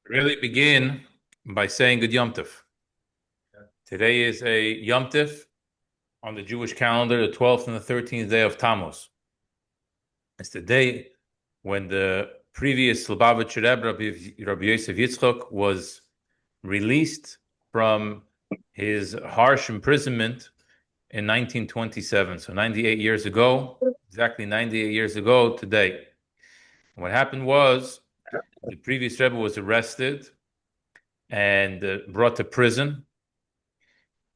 Really begin by saying good Yom Tov. Today is a Yom Tov on the Jewish calendar, the 12th and the 13th day of Tammuz. It's the day when the previous Lubavitcher Rebbe, Rabbi Yosef Yitzchok, was released from his harsh imprisonment in 1927. So 98 years ago, exactly 98 years ago today. What happened was the previous Rebbe was arrested and brought to prison.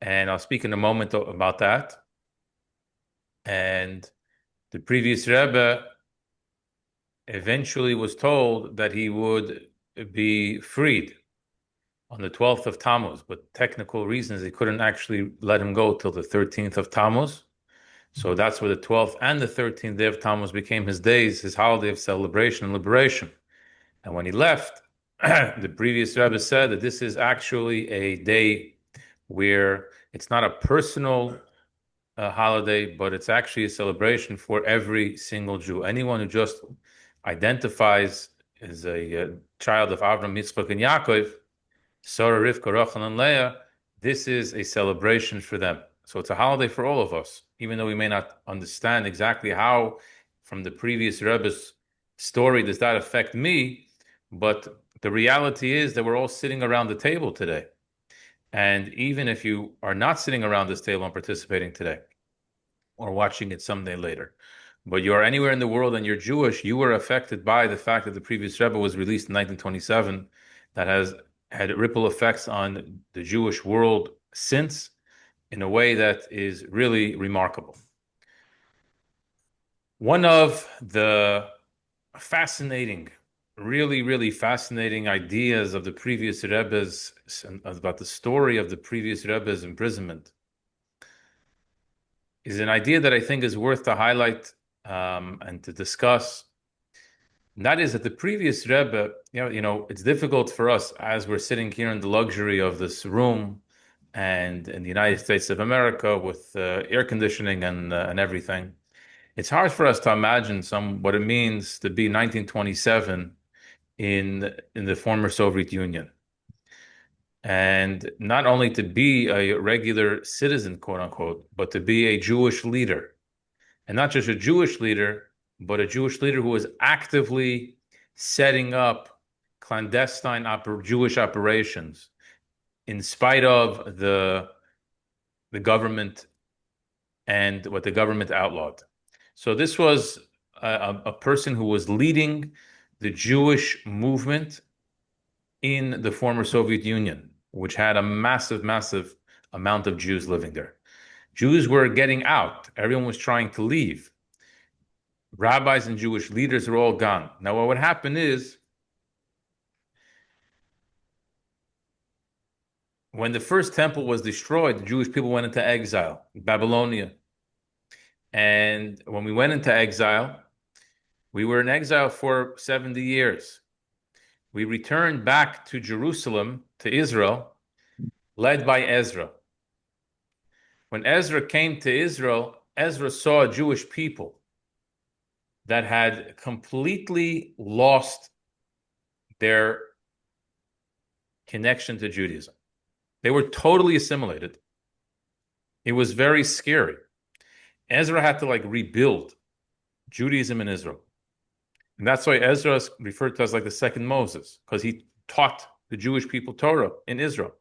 And I'll speak in a moment about that. And the previous Rebbe eventually was told that he would be freed on the 12th of Tammuz, but technical reasons they couldn't actually let him go till the 13th of Tammuz. So that's where the 12th and the 13th day of Tammuz became his days, his holiday of celebration and liberation. And when he left, the previous Rebbe said that this is actually a day where it's not a personal holiday, but it's actually a celebration for every single Jew. Anyone who just identifies as a child of Avram, Yitzchak, and Yaakov, Sarah, Rivka, Rachel, and Leah, this is a celebration for them. So it's a holiday for all of us, even though we may not understand exactly how, from the previous Rebbe's story, does that affect me. But the reality is that we're all sitting around the table today. And even if you are not sitting around this table and participating today, or watching it someday later, but you are anywhere in the world and you're Jewish, you were affected by the fact that the previous Rebbe was released in 1927. That has had ripple effects on the Jewish world since, in a way that is really remarkable. One of the fascinating, really fascinating ideas of the previous Rebbe's, about the story of the previous Rebbe's imprisonment, is an idea that I think is worth to highlight and to discuss. And that is that the previous Rebbe, it's difficult for us as we're sitting here in the luxury of this room and in the United States of America with air conditioning and everything. It's hard for us to imagine what it means to be 1927 in the former Soviet Union. And not only to be a regular citizen, quote unquote, but to be a Jewish leader. And not just a Jewish leader, but a Jewish leader who was actively setting up clandestine Jewish operations in spite of the government and what the government outlawed. So this was a person who was leading the Jewish movement in the former Soviet Union, which had a massive amount of Jews living there. Jews were getting out. Everyone was trying to leave. Rabbis and Jewish leaders are all gone. Now, what would happen is when the first temple was destroyed, the Jewish people went into exile in Babylonia. And when we went into exile, we were in exile for 70 years. We returned back to Jerusalem, to Israel, led by Ezra. When Ezra came to Israel, Ezra saw a Jewish people that had completely lost their connection to Judaism. They were totally assimilated. It was very scary. Ezra had to rebuild Judaism in Israel. And that's why Ezra is referred to as the second Moses, because he taught the Jewish people Torah in Israel.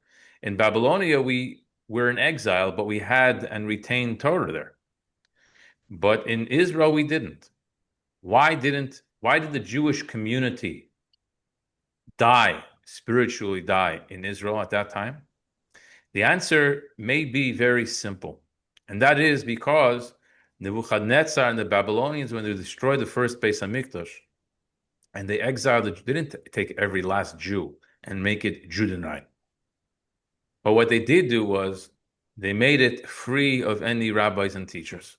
In Babylonia, we were in exile, but we had and retained Torah there. But in Israel, we didn't. Why did the Jewish community spiritually die in Israel at that time? The answer may be very simple. And that is because Nebuchadnezzar and the Babylonians, when they destroyed the first Beis Hamikdash, and they exiled they didn't take every last Jew and make it Judenite. But what they did do was they made it free of any rabbis and teachers.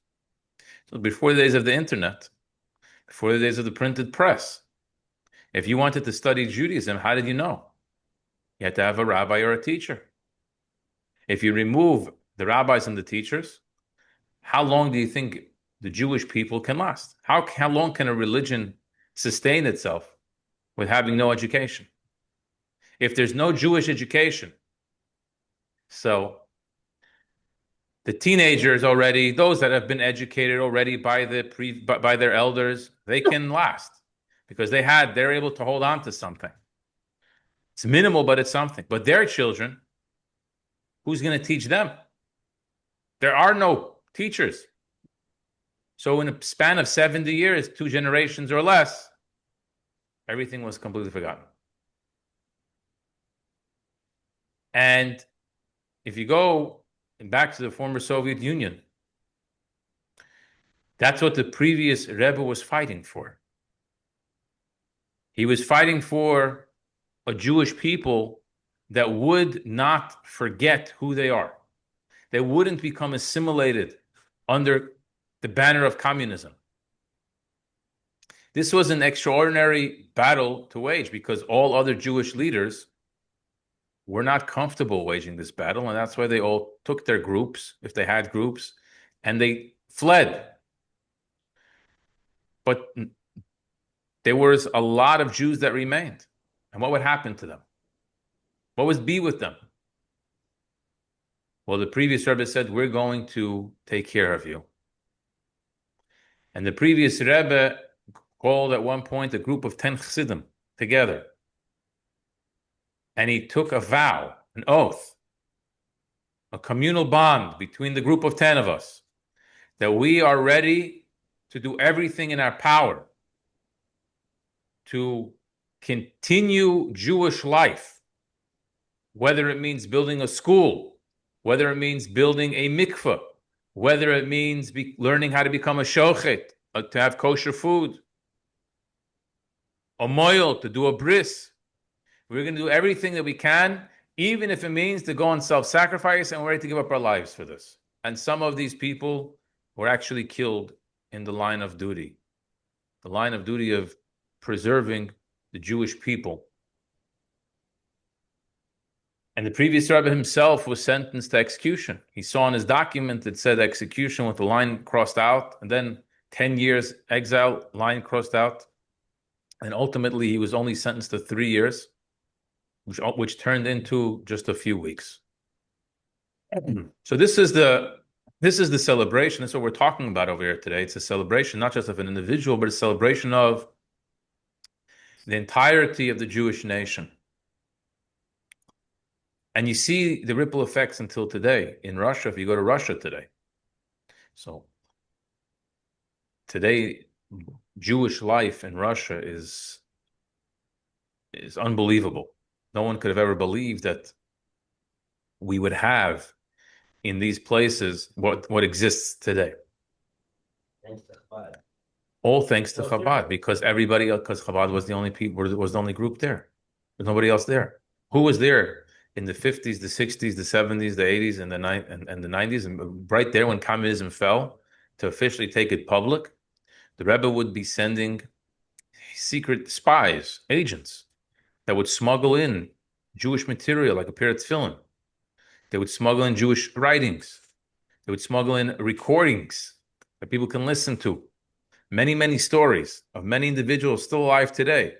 So before the days of the internet, before the days of the printed press, if you wanted to study Judaism, how did you know? You had to have a rabbi or a teacher. If you remove the rabbis and the teachers, how long do you think the Jewish people can last? How long can a religion sustain itself with having no education? If there's no Jewish education, so the teenagers already, those that have been educated already by by their elders, they can last because they're able to hold on to something. It's minimal, but it's something. But their children, who's going to teach them? There are no teachers. So in a span of 70 years, 2 generations or less, everything was completely forgotten. And if you go back to the former Soviet Union, that's what the previous Rebbe was fighting for. He was fighting for a Jewish people that would not forget who they are. They wouldn't become assimilated under the banner of communism. This was an extraordinary battle to wage because all other Jewish leaders were not comfortable waging this battle, and that's why they all took their groups, if they had groups, and they fled. But there was a lot of Jews that remained. And what would happen to them? What would be with them? Well, the previous Rebbe said, we're going to take care of you. And the previous Rebbe called at one point a group of 10 Chassidim together. And he took a vow, an oath, a communal bond between the group of 10 of us, that we are ready to do everything in our power to continue Jewish life, whether it means building a school, whether it means building a mikveh, whether it means learning how to become a shochet, to have kosher food, a moil, to do a bris. We're going to do everything that we can, even if it means to go on self-sacrifice, and we're ready to give up our lives for this. And some of these people were actually killed in the line of duty of preserving the Jewish people. And the previous Rebbe himself was sentenced to execution. He saw in his document that said execution with the line crossed out, and then 10 years exile, line crossed out. And ultimately, he was only sentenced to 3 years, which turned into just a few weeks. So this is the celebration. That's what we're talking about over here today. It's a celebration, not just of an individual, but a celebration of the entirety of the Jewish nation. And you see the ripple effects until today in Russia, if you go to Russia today. So today, Jewish life in Russia is unbelievable. No one could have ever believed that we would have in these places what exists today. Thanks to Chabad. All thanks to Chabad, because Chabad was the only group there. There's nobody else there. Who was there in the 50s, the 60s, the 70s, the 80s, and the 90s, and right there when communism fell, to officially take it public, the Rebbe would be sending secret spies, agents, that would smuggle in Jewish material like a pair of tefillin. They would smuggle in Jewish writings. They would smuggle in recordings that people can listen to. Many, many stories of many individuals still alive today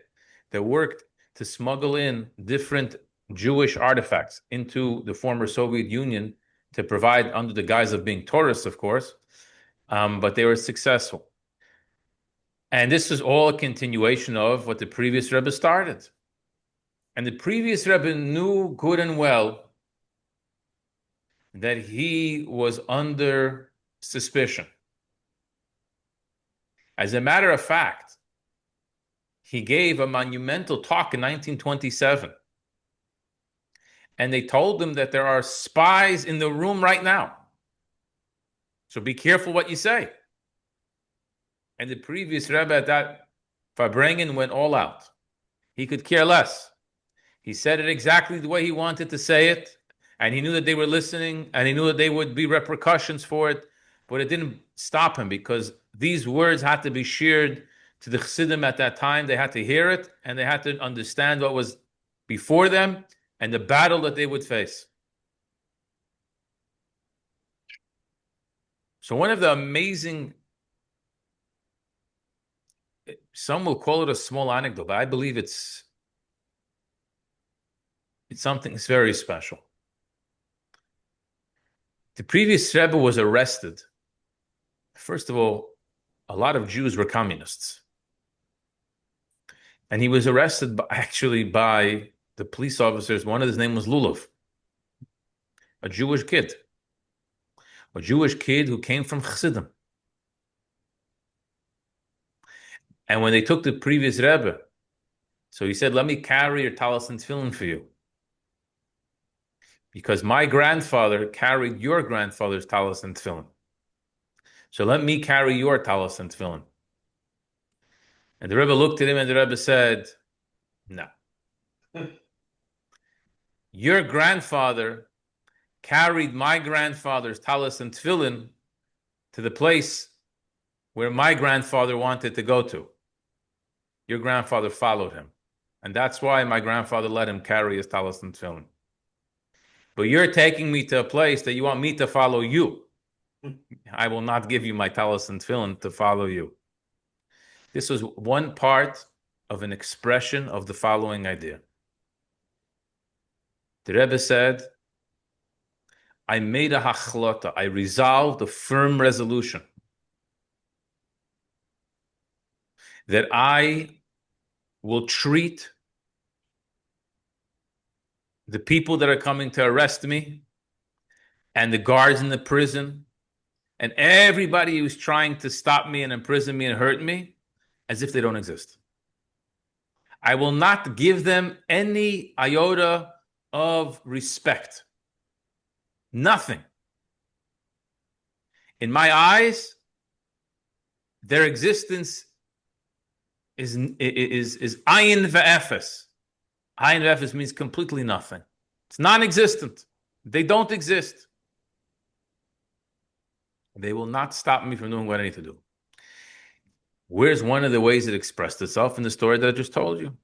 that worked to smuggle in different Jewish artifacts into the former Soviet Union to provide under the guise of being tourists, of course, but they were successful. And this is all a continuation of what the previous Rebbe started. And the previous Rebbe knew good and well that he was under suspicion. As a matter of fact, he gave a monumental talk in 1927. And they told him that there are spies in the room right now. So be careful what you say. And the previous Rebbe at that Farbrengen went all out. He could care less. He said it exactly the way he wanted to say it. And he knew that they were listening, and he knew that there would be repercussions for it. But it didn't stop him, because these words had to be shared to the Chassidim at that time. They had to hear it, and they had to understand what was before them and the battle that they would face. So one of the amazing, some will call it a small anecdote, but I believe it's It's something very special. The previous Rebbe was arrested. First of all, a lot of Jews were communists. And he was arrested actually by the police officers. One of his name was Lulav, a Jewish kid. A Jewish kid who came from Chassidim. And when they took the previous Rebbe, so he said, let me carry your talis and tefillin for you. Because my grandfather carried your grandfather's talis and tefillin. So let me carry your talis and tefillin. And the Rebbe looked at him and the Rebbe said, no. Your grandfather carried my grandfather's talis and tefillin to the place where my grandfather wanted to go to. Your grandfather followed him. And that's why my grandfather let him carry his talis and tefillin. But you're taking me to a place that you want me to follow you. I will not give you my talis and tefillin to follow you. This was one part of an expression of the following idea. The Rebbe said, I made a hachlota. I resolved a firm resolution that I will treat the people that are coming to arrest me and the guards in the prison and everybody who's trying to stop me and imprison me and hurt me as if they don't exist. I will not give them any iota of respect. Nothing. In my eyes, their existence is ayin ve'efes. Ayin ve'efes means completely nothing. It's non-existent. They don't exist. They will not stop me from doing what I need to do. Where's one of the ways it expressed itself in the story that I just told you?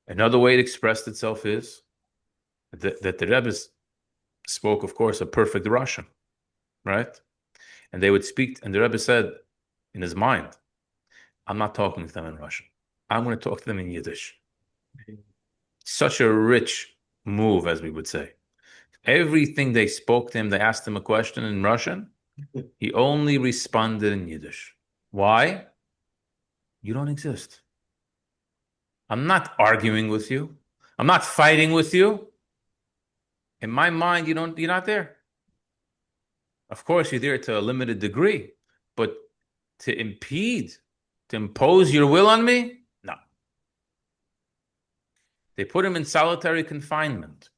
Another way it expressed itself is that the Rebbe spoke, of course, a perfect Russian, right? And they would speak, and the Rebbe said in his mind, I'm not talking to them in Russian. I'm going to talk to them in Yiddish. Such a rich move, as we would say. Everything they spoke to him, they asked him a question in Russian, he only responded in Yiddish. Why? You don't exist. I'm not arguing with you. I'm not fighting with you. In my mind, you're not there. Of course, you're there to a limited degree, but to impede, to impose your will on me? No. They put him in solitary confinement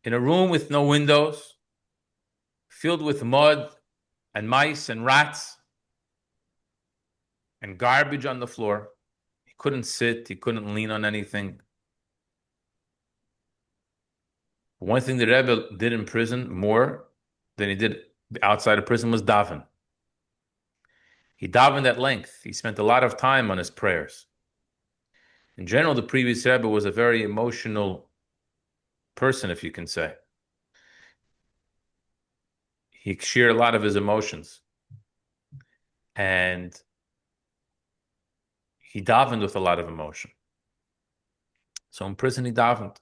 in a room with no windows, filled with mud and mice and rats and garbage on the floor. He couldn't sit, he couldn't lean on anything. One thing the Rebbe did in prison more than he did outside of prison was daven. He davened at length. He spent a lot of time on his prayers. In general, the previous Rebbe was a very emotional person, if you can say. He shared a lot of his emotions. And he davened with a lot of emotion. So in prison, he davened.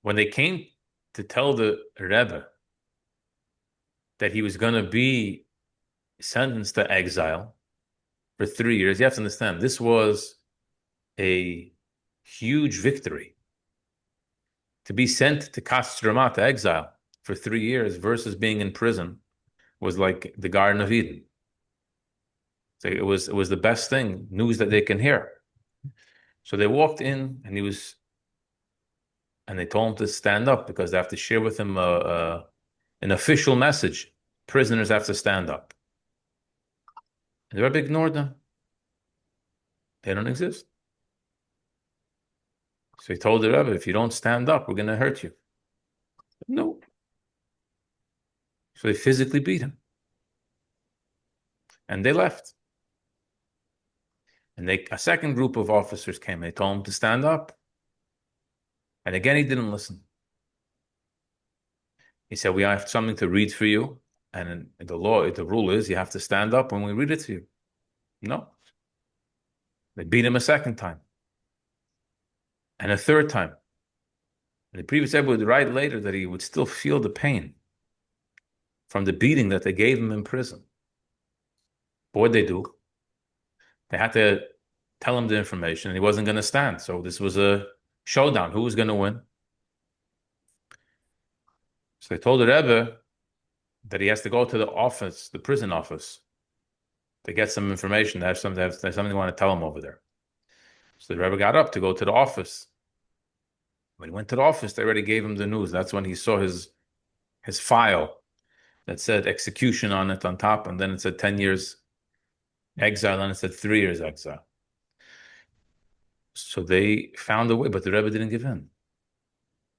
When they came to tell the Rebbe that he was going to be sentenced to exile for 3 years, you have to understand, this was a huge victory. To be sent to Kostroma, to exile, for 3 years versus being in prison was like the Garden of Eden. So it was the best thing, news that they can hear. So they walked in, and they told him to stand up because they have to share with him an official message. Prisoners have to stand up. And the Rebbe ignored them. They don't exist. So he told the Rebbe, if you don't stand up, we're going to hurt you. No. So they physically beat him. And they left. And a second group of officers came. They told him to stand up. And again, he didn't listen. He said, we have something to read for you. And the rule is you have to stand up when we read it to you. No. They beat him a second time and a third time. And the previous Rebbe would write later that he would still feel the pain from the beating that they gave him in prison. But what did they do? They had to tell him the information, and he wasn't going to stand. So this was a showdown. Who was going to win? So they told the Rebbe that he has to go to the office, the prison office, to get some information. They have something they want to tell him over there. So the Rebbe got up to go to the office. When he went to the office, they already gave him the news. That's when he saw his file that said execution on it on top, and then it said 10 years exile, and it said 3 years exile. So they found a way, but the Rebbe didn't give in.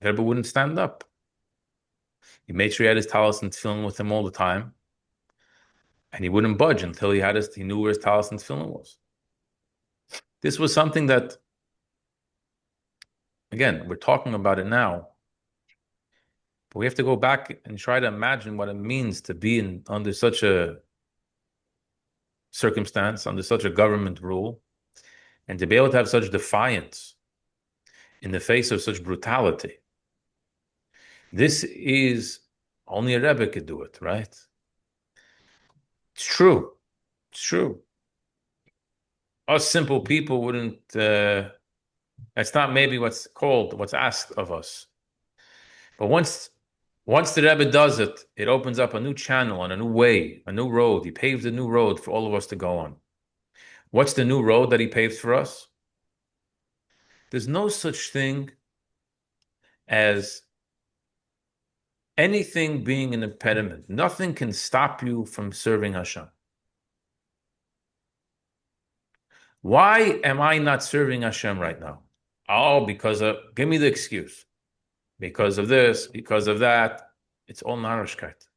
The Rebbe wouldn't stand up. He made sure he had his talis and tefillin with him all the time, and he wouldn't budge until he knew where his talis and tefillin was. This was something that, again, we're talking about it now, but we have to go back and try to imagine what it means to be under such a circumstance, under such a government rule, and to be able to have such defiance in the face of such brutality. This is, only a Rebbe could do it, right? It's true. It's true. Us simple people wouldn't, that's not maybe what's asked of us. But once the Rebbe does it, it opens up a new channel and a new way, a new road. He paves a new road for all of us to go on. What's the new road that he paves for us? There's no such thing as anything being an impediment. Nothing can stop you from serving Hashem. Why am I not serving Hashem right now? Oh, give me the excuse. Because of this, because of that. It's all narishkeit.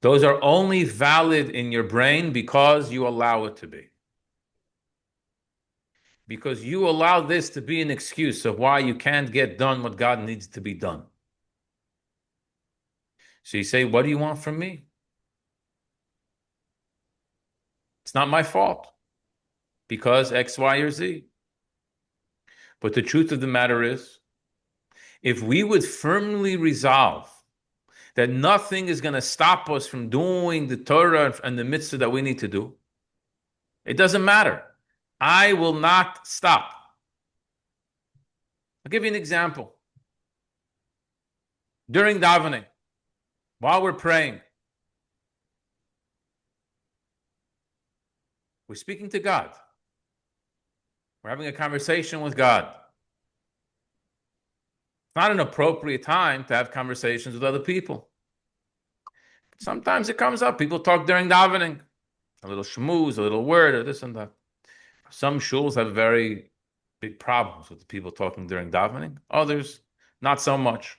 Those are only valid in your brain because you allow it to be. Because you allow this to be an excuse of why you can't get done what God needs to be done. So you say, what do you want from me? It's not my fault. Because X, Y, or Z. But the truth of the matter is, if we would firmly resolve that nothing is going to stop us from doing the Torah and the mitzvah that we need to do, it doesn't matter. I will not stop. I'll give you an example. During davening, while we're praying, we're speaking to God. We're having a conversation with God. It's not an appropriate time to have conversations with other people. Sometimes it comes up. People talk during davening. A little shmooze, a little word, or this and that. Some shuls have very big problems with people talking during davening. Others, not so much.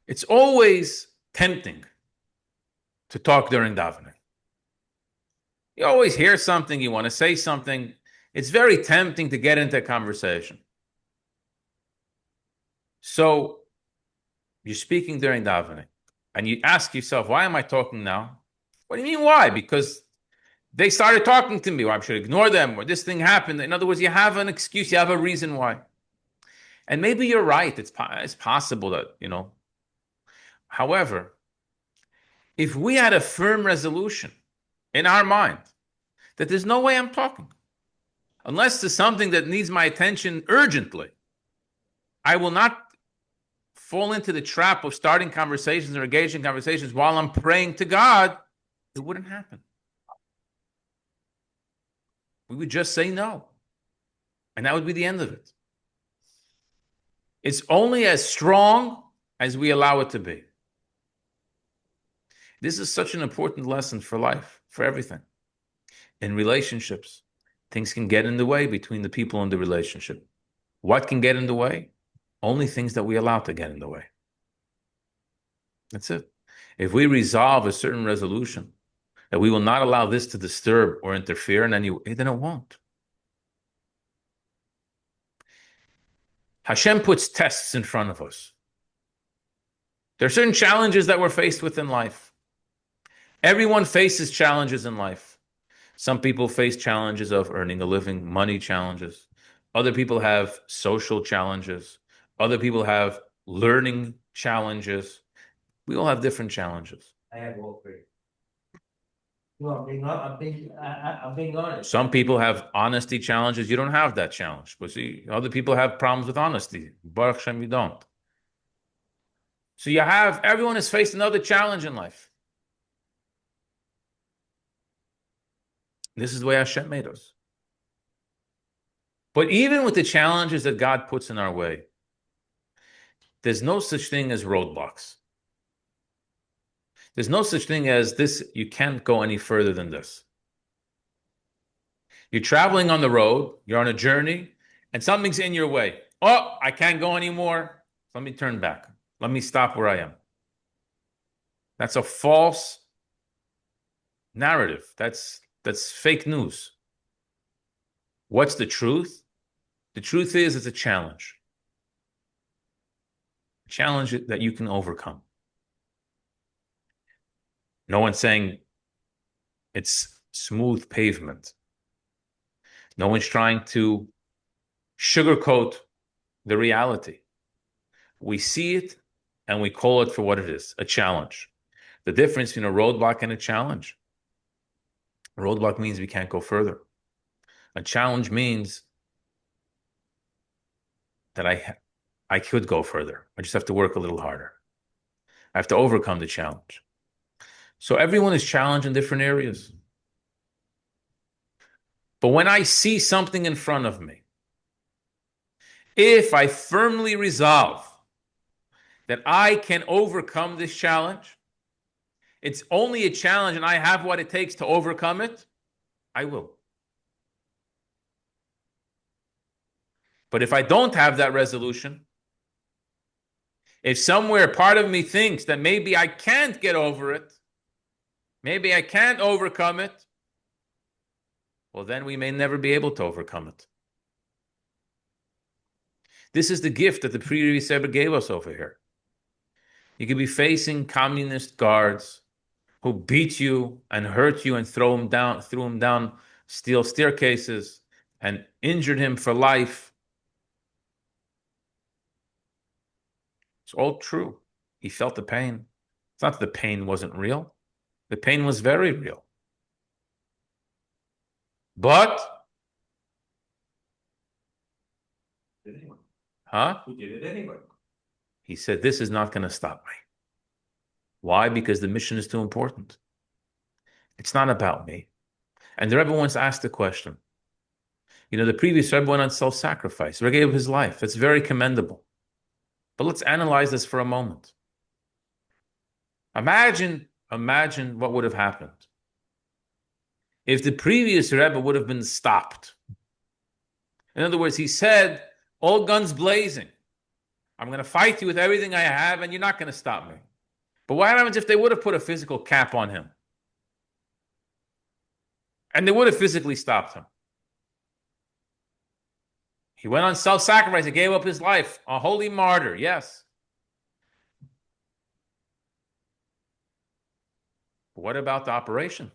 It's always tempting to talk during davening. You always hear something, you want to say something. It's very tempting to get into a conversation. So you're speaking during davening, and you ask yourself, why am I talking now? What do you mean why? Because they started talking to me, or I should ignore them, or this thing happened. In other words, you have an excuse, you have a reason why. And maybe you're right. It's possible that, However, if we had a firm resolution in our mind that there's no way I'm talking, unless there's something that needs my attention urgently, I will not fall into the trap of starting conversations or engaging in conversations while I'm praying to God, it wouldn't happen. We would just say no. And that would be the end of it. It's only as strong as we allow it to be. This is such an important lesson for life, for everything. In relationships, things can get in the way between the people in the relationship. What can get in the way? Only things that we allow to get in the way. That's it. If we resolve a certain resolution, that we will not allow this to disturb or interfere in any way, then it won't. Hashem puts tests in front of us. There are certain challenges that we're faced with in life. Everyone faces challenges in life. Some people face challenges of earning a living, money challenges. Other people have social challenges. Other people have learning challenges. We all have different challenges. I have all three. Well, I'm being honest. Some people have honesty challenges. You don't have that challenge. But see, other people have problems with honesty. Baruch Hashem, you don't. So everyone has faced another challenge in life. This is the way Hashem made us. But even with the challenges that God puts in our way, there's no such thing as roadblocks. There's no such thing as this, you can't go any further than this. You're traveling on the road, you're on a journey, and something's in your way. Oh, I can't go anymore. Let me turn back. Let me stop where I am. That's a false narrative. That's fake news. What's the truth? The truth is it's a challenge. A challenge that you can overcome. No one's saying it's smooth pavement. No one's trying to sugarcoat the reality. We see it and we call it for what it is, a challenge. The difference between a roadblock and a challenge. A roadblock means we can't go further. A challenge means that I could go further. I just have to work a little harder. I have to overcome the challenge. So everyone is challenged in different areas. But when I see something in front of me, if I firmly resolve that I can overcome this challenge, it's only a challenge and I have what it takes to overcome it, I will. But if I don't have that resolution, if somewhere part of me thinks that maybe I can't get over it, maybe I can't overcome it, well, then we may never be able to overcome it. This is the gift that the previous Rebbe gave us over here. You could be facing communist guards who beat you and hurt you and threw him down steel staircases and injured him for life. It's all true. He felt the pain. It's not that the pain wasn't real. The pain was very real. But, Who did it anyway? He said, this is not going to stop me. Why? Because the mission is too important. It's not about me. And the Rebbe once asked the question. You know, the previous Rebbe went on self-sacrifice. He gave his life. That's very commendable. But let's analyze this for a moment. Imagine what would have happened if the previous Rebbe would have been stopped. In other words, he said, all guns blazing. I'm going to fight you with everything I have, and you're not going to stop me. But what happens if they would have put a physical cap on him? And they would have physically stopped him. He went on self-sacrifice. He gave up his life. A holy martyr, yes. But what about the operation?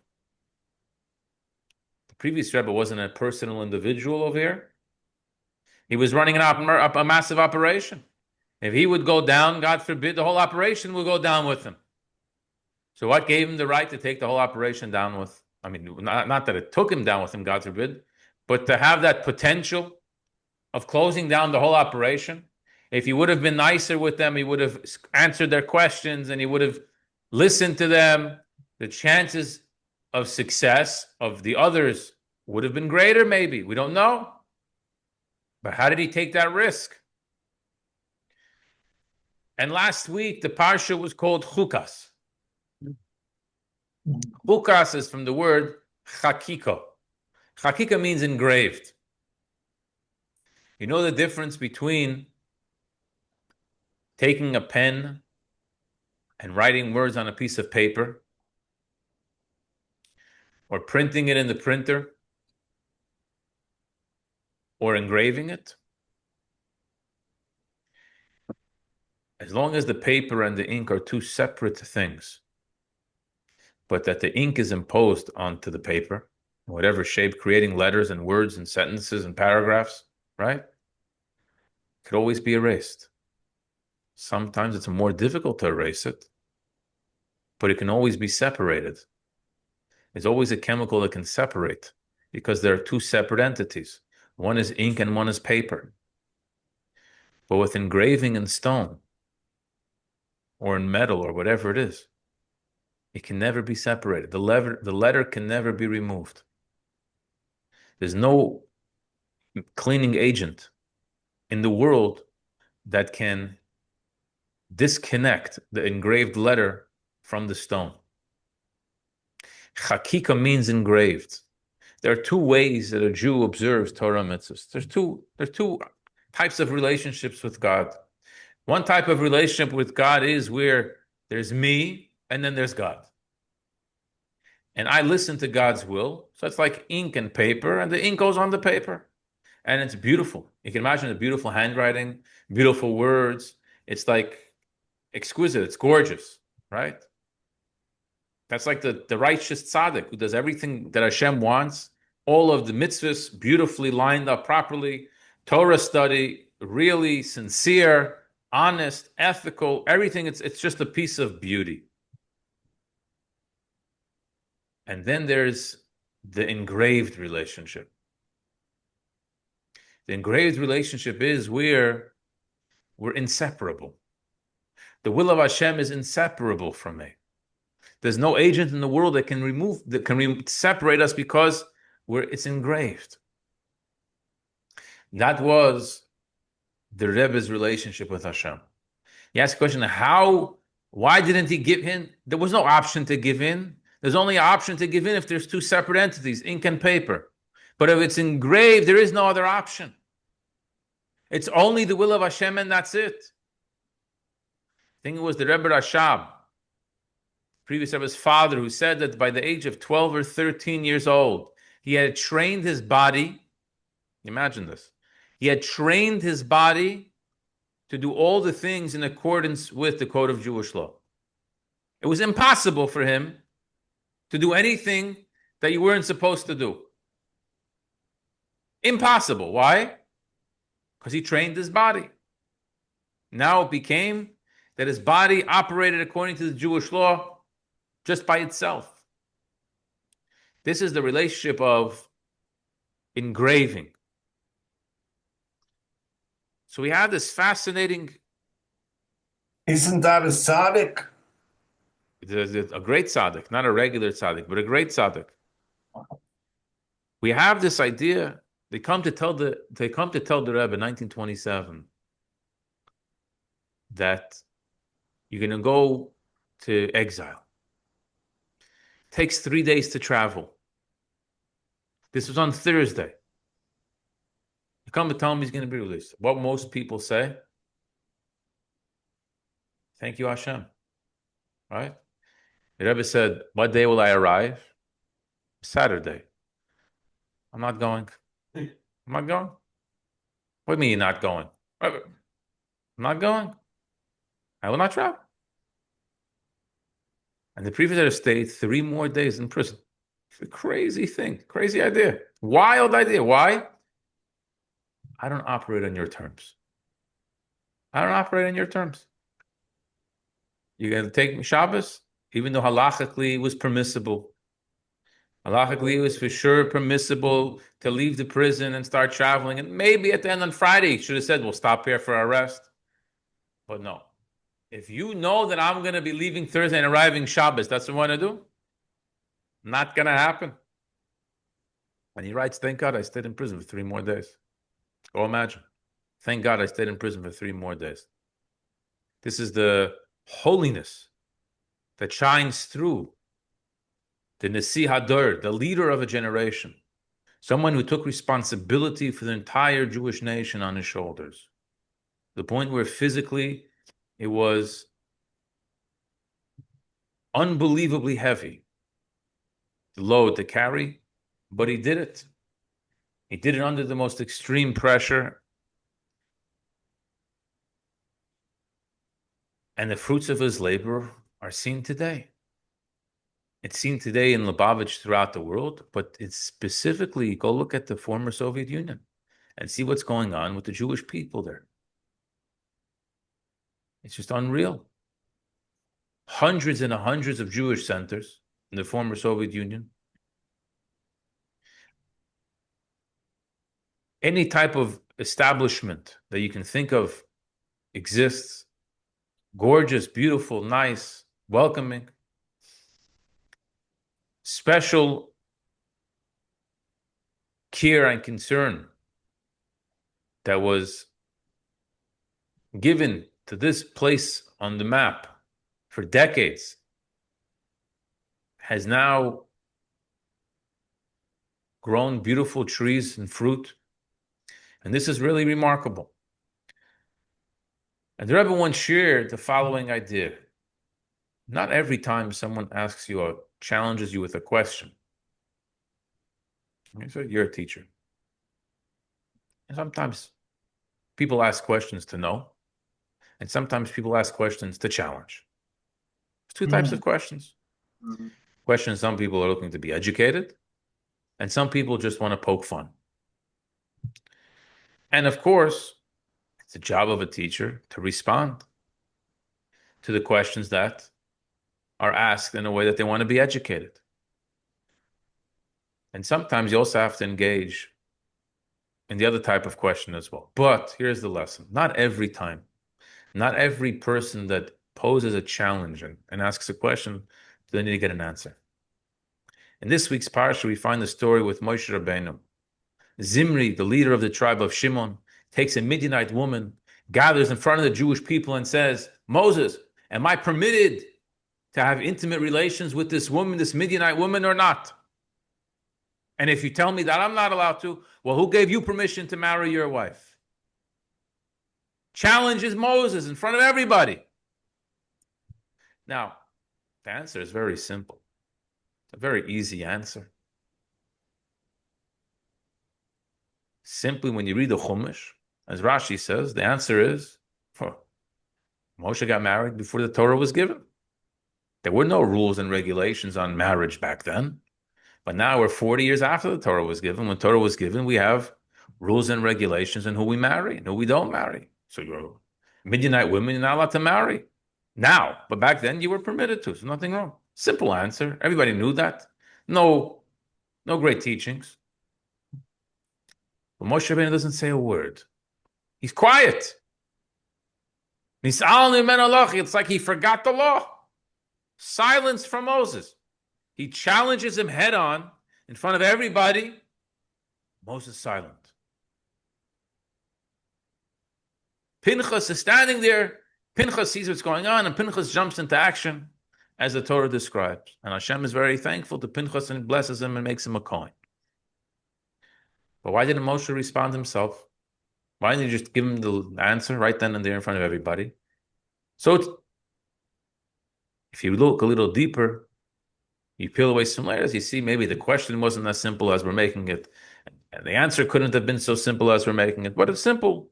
The previous Rebbe wasn't a personal individual over here. He was running a massive operation. If he would go down, God forbid, the whole operation will go down with him. So what gave him the right to take the whole operation down with? I mean, not that it took him down with him, God forbid, but to have that potential of closing down the whole operation. If he would have been nicer with them, he would have answered their questions and he would have listened to them. The chances of success of the others would have been greater, maybe. We don't know. But how did he take that risk? And last week, the parsha was called Chukas. Chukas is from the word chakiko. Chakika means engraved. You know the difference between taking a pen and writing words on a piece of paper or printing it in the printer or engraving it? As long as the paper and the ink are two separate things, but that the ink is imposed onto the paper whatever shape, creating letters and words and sentences and paragraphs, right? Could always be erased. Sometimes it's more difficult to erase it, but it can always be separated. There's always a chemical that can separate because there are two separate entities. One is ink and one is paper. But with engraving in stone or in metal or whatever it is, it can never be separated. The letter can never be removed. There's no cleaning agent in the world that can disconnect the engraved letter from the stone. Chakika means engraved. There are two ways that a Jew observes Torah mitzvahs. There's two types of relationships with God. One type of relationship with God is where there's me and then there's God. And I listen to God's will. So it's like ink and paper, and the ink goes on the paper. And it's beautiful. You can imagine the beautiful handwriting, beautiful words. It's like exquisite. It's gorgeous, right? That's like the righteous tzaddik who does everything that Hashem wants. All of the mitzvahs beautifully lined up properly. Torah study, really sincere, honest, ethical, everything. It's just a piece of beauty. And then there's the engraved relationship. The engraved relationship is where we're inseparable. The will of Hashem is inseparable from me. There's no agent in the world that can separate us because it's engraved. That was the Rebbe's relationship with Hashem. You ask the question, why didn't he give in? There was no option to give in. There's only an option to give in if there's two separate entities, ink and paper. But if it's engraved, there is no other option. It's only the will of Hashem and that's it. I think it was the Rebbe Rashab, previous Rebbe's father, who said that by the age of 12 or 13 years old, he had trained his body. Imagine this. He had trained his body to do all the things in accordance with the code of Jewish law. It was impossible for him to do anything that you weren't supposed to do. Impossible. Why? Because he trained his body. Now it became that his body operated according to the Jewish law just by itself. This is the relationship of engraving. So we have this fascinating... Isn't that a tzaddik? A great tzaddik, not a regular tzaddik, but a great tzaddik. We have this idea. They come to tell the Rebbe in 1927 that you're going to go to exile. It takes 3 days to travel. This was on Thursday. You come to tell him he's going to be released. What most people say? Thank you, Hashem. Right? The Rebbe said, what day will I arrive? Saturday. I'm not going. I'm not going. What do you mean you're not going? I'm not going. I will not travel. And the prefect stayed 3 more days in prison. It's a crazy thing, crazy idea, wild idea. Why? I don't operate on your terms. I don't operate on your terms. You're going to take me Shabbos, even though halachically it was permissible. Halachically, it was for sure permissible to leave the prison and start traveling. And maybe at the end on Friday, you should have said, we'll stop here for our rest. But no. If you know that I'm going to be leaving Thursday and arriving Shabbos, that's what I want to do? Not going to happen. And he writes, thank God I stayed in prison for 3 more days. Go imagine. Thank God I stayed in prison for 3 more days. This is the holiness that shines through the Nasi Hadar, the leader of a generation, someone who took responsibility for the entire Jewish nation on his shoulders. The point where physically it was unbelievably heavy, the load to carry, but he did it. He did it under the most extreme pressure. And the fruits of his labor are seen today. It's seen today in Lubavitch throughout the world, but it's specifically, go look at the former Soviet Union and see what's going on with the Jewish people there. It's just unreal. Hundreds and hundreds of Jewish centers in the former Soviet Union. Any type of establishment that you can think of exists. Gorgeous, beautiful, nice, welcoming. Special care and concern that was given to this place on the map for decades has now grown beautiful trees and fruit. And this is really remarkable. And the Rebbe once shared the following idea. Not every time someone asks you or challenges you with a question. So you're a teacher. And sometimes people ask questions to know. And sometimes people ask questions to challenge. There's two types of questions. Questions, some people are looking to be educated. And some people just want to poke fun. And of course, it's the job of a teacher to respond to the questions that are asked in a way that they want to be educated. And sometimes you also have to engage in the other type of question as well. But here's the lesson. Not every time, not every person that poses a challenge and asks a question, they need to get an answer. In this week's parsha, we find the story with Moshe Rabbeinu. Zimri, the leader of the tribe of Shimon, takes a Midianite woman, gathers in front of the Jewish people and says, Moses, am I permitted to have intimate relations with this woman, this Midianite woman, or not? And if you tell me that I'm not allowed to, well, who gave you permission to marry your wife? Challenges Moses in front of everybody. Now, the answer is very simple. It's a very easy answer. Simply, when you read the Chumash, as Rashi says, the answer is, Moshe got married before the Torah was given. There were no rules and regulations on marriage back then. But now we're 40 years after the Torah was given. When Torah was given, we have rules and regulations on who we marry and who we don't marry. So you're Midianite women, you're not allowed to marry now. But back then you were permitted to, so nothing wrong. Simple answer. Everybody knew that. No great teachings. But Moshe Rabbeinu doesn't say a word. He's quiet. It's like he forgot the law. Silence from Moses. He challenges him head on in front of everybody. Moses silent. Pinchas is standing there. Pinchas sees what's going on, and Pinchas jumps into action as the Torah describes. And Hashem is very thankful to Pinchas and blesses him and makes him a Kohen. But why didn't Moshe respond himself? Why didn't he just give him the answer right then and there in front of everybody? So if you look a little deeper, you peel away some layers, you see maybe the question wasn't as simple as we're making it. And the answer couldn't have been so simple as we're making it. But a simple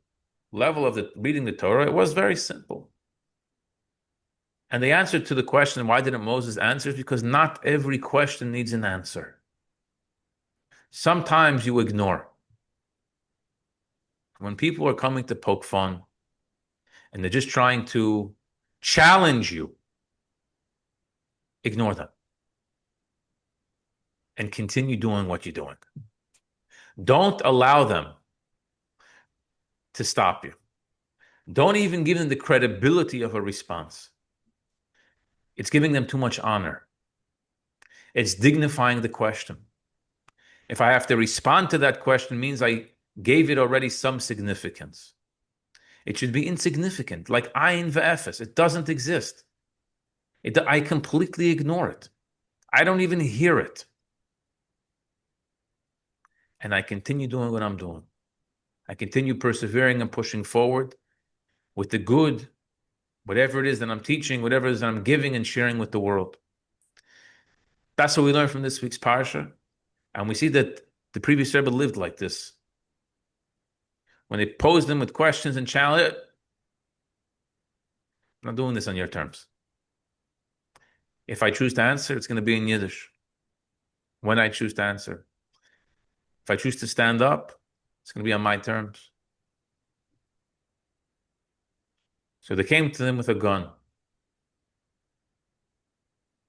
level of reading the Torah, it was very simple. And the answer to the question, why didn't Moses answer, is because not every question needs an answer. Sometimes you ignore. When people are coming to poke fun and they're just trying to challenge you, ignore them. And continue doing what you're doing. Don't allow them to stop you. Don't even give them the credibility of a response. It's giving them too much honor. It's dignifying the question. If I have to respond to that question, it means I gave it already some significance. It should be insignificant, like ayin ve'efes. It doesn't exist. I completely ignore it. I don't even hear it. And I continue doing what I'm doing. I continue persevering and pushing forward with the good, whatever it is that I'm teaching, whatever it is that I'm giving and sharing with the world. That's what we learned from this week's parsha. And we see that the previous Rebbe lived like this. When they posed him with questions and challenge, I'm not doing this on your terms. If I choose to answer, it's going to be in Yiddish. When I choose to answer. If I choose to stand up, it's going to be on my terms. So they came to him with a gun.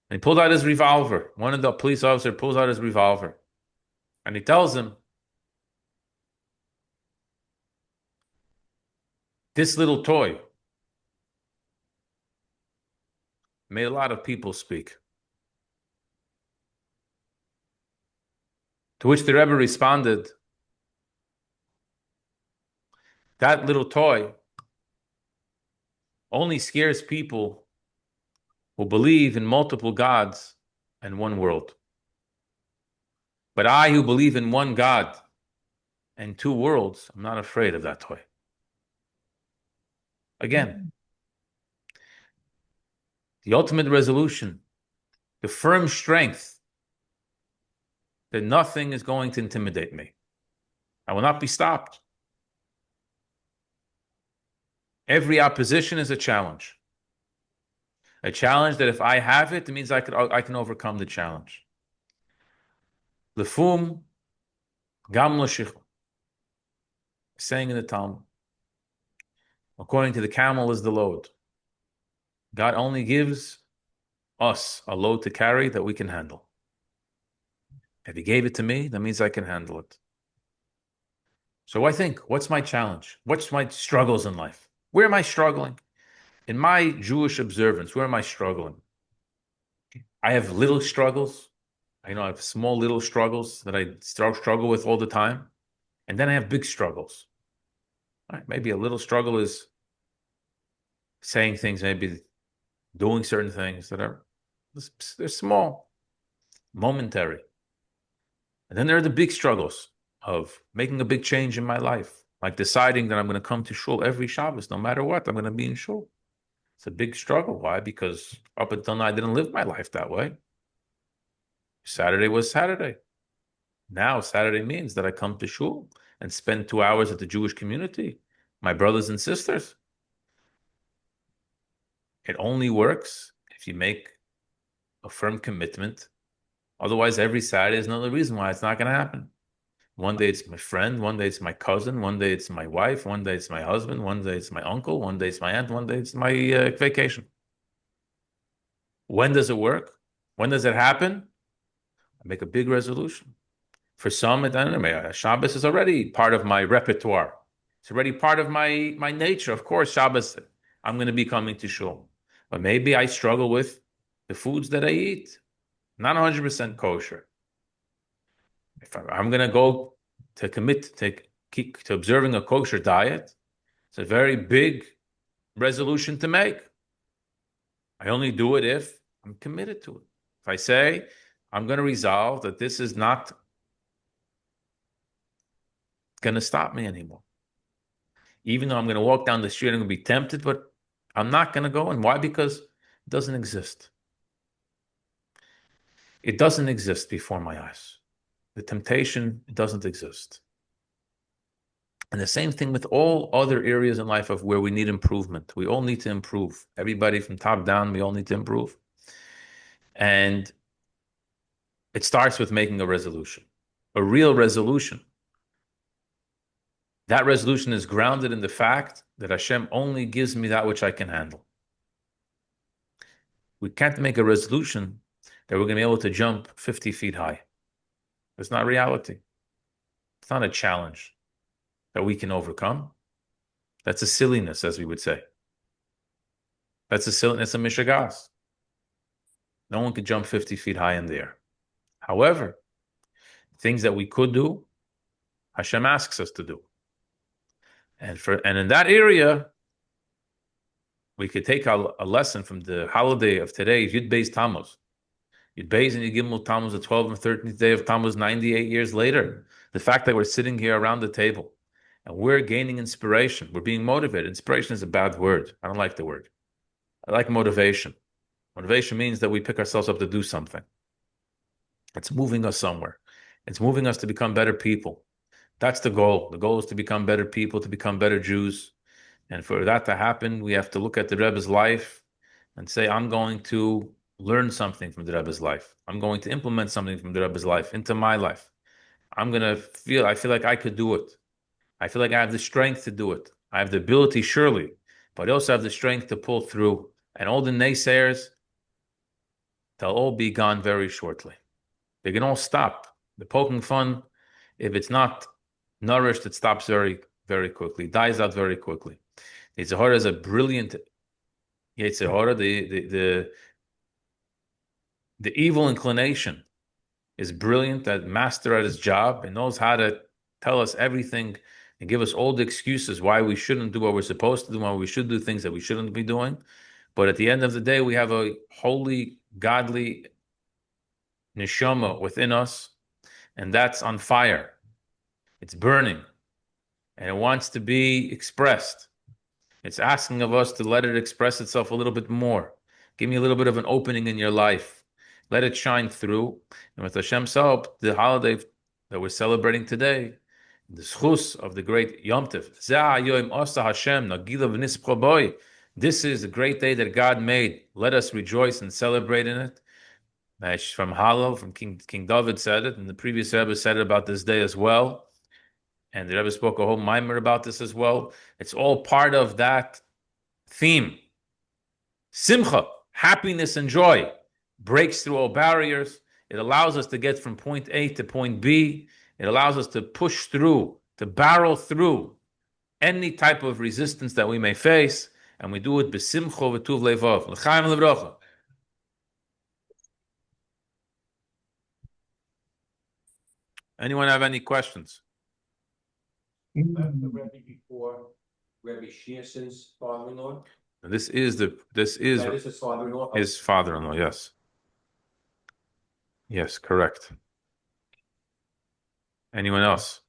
And he pulled out his revolver. One of the police officers pulls out his revolver. And he tells him, this little toy made a lot of people speak. To which the Rebbe responded, that little toy only scares people who believe in multiple gods and one world. But I, who believe in one God and two worlds, I'm not afraid of that toy. Again, the ultimate resolution, the firm strength that nothing is going to intimidate me. I will not be stopped. Every opposition is a challenge. A challenge that if I have it, it means I can overcome the challenge. Lefum gam l'shich, saying in the Talmud, according to the camel is the load. God only gives us a load to carry that we can handle. If he gave it to me, that means I can handle it. So I think, what's my challenge? What's my struggles in life? Where am I struggling? In my Jewish observance, where am I struggling? I have little struggles. I have small little struggles that I struggle with all the time. And then I have big struggles. All right, maybe a little struggle is saying things, maybe doing certain things that they're small, momentary. And then there are the big struggles of making a big change in my life, like deciding that I'm going to come to shul every Shabbos, no matter what, I'm going to be in shul. It's a big struggle. Why? Because up until now, I didn't live my life that way. Saturday was Saturday. Now, Saturday means that I come to shul and spend 2 hours at the Jewish community, my brothers and sisters. It only works if you make a firm commitment. Otherwise, every Saturday is another reason why it's not going to happen. One day it's my friend, one day it's my cousin, one day it's my wife, one day it's my husband, one day it's my uncle, one day it's my aunt, one day it's my vacation. When does it work? When does it happen? I make a big resolution. For some, Shabbos is already part of my repertoire. It's already part of my nature. Of course, Shabbos, I'm going to be coming to shul. But maybe I struggle with the foods that I eat. Not 100% kosher. If I'm going to go to commit to observing a kosher diet, it's a very big resolution to make. I only do it if I'm committed to it. If I say, I'm going to resolve that this is not going to stop me anymore. Even though I'm going to walk down the street, I'm going to be tempted, but I'm not going to go. And why? Because it doesn't exist. It doesn't exist before my eyes. The temptation, it doesn't exist. And the same thing with all other areas in life of where we need improvement. We all need to improve. Everybody from top down, we all need to improve. And it starts with making a resolution, a real resolution. That resolution is grounded in the fact that Hashem only gives me that which I can handle. We can't make a resolution that we're going to be able to jump 50 feet high. It's not reality. It's not a challenge that we can overcome. That's a silliness, as we would say. That's a silliness of Mishagas. No one could jump 50 feet high in the air. However, things that we could do, Hashem asks us to do. And in that area, we could take a lesson from the holiday of today, Yud Beis Tamuz. Yud Beis and Yud Gimel Tammuz, the 12th and 13th day of Tammuz, 98 years later. The fact that we're sitting here around the table and we're gaining inspiration, we're being motivated. Inspiration is a bad word. I don't like the word. I like motivation. Motivation means that we pick ourselves up to do something. It's moving us somewhere. It's moving us to become better people. That's the goal. The goal is to become better people, to become better Jews. And for that to happen, we have to look at the Rebbe's life and say, I'm going to learn something from the Rebbe's life. I'm going to implement something from the Rebbe's life into my life. I feel like I could do it. I feel like I have the strength to do it. I have the ability, surely, but I also have the strength to pull through. And all the naysayers, they'll all be gone very shortly. They can all stop. The poking fun, if it's not nourished, it stops very, very quickly, dies out very quickly. Yetzer hara is a brilliant Yetzer hara. The evil inclination is brilliant, that master at his job, and knows how to tell us everything and give us all the excuses why we shouldn't do what we're supposed to do, why we should do things that we shouldn't be doing. But at the end of the day, we have a holy, godly neshama within us, and that's on fire. It's burning, and it wants to be expressed. It's asking of us to let it express itself a little bit more. Give me a little bit of an opening in your life. Let it shine through. And with Hashem's help, the holiday that we're celebrating today, the schus of the great Yom Tov, this is the great day that God made. Let us rejoice and celebrate in it. From Hallel, from King David said it, and the previous Rebbe said it about this day as well. And the Rebbe spoke a whole mimer about this as well. It's all part of that theme. Simcha, happiness and joy, breaks through all barriers. It allows us to get from point A to point B. It allows us to push through, to barrel through any type of resistance that we may face, and we do it b'simcha v'tuv levav. L'chaim l'bracha. Anyone have any questions? The Rebbe before Rebbe Shearson's father-in-law. This is That is his father-in-law. his father-in-law. Yes. Yes, correct. Anyone else?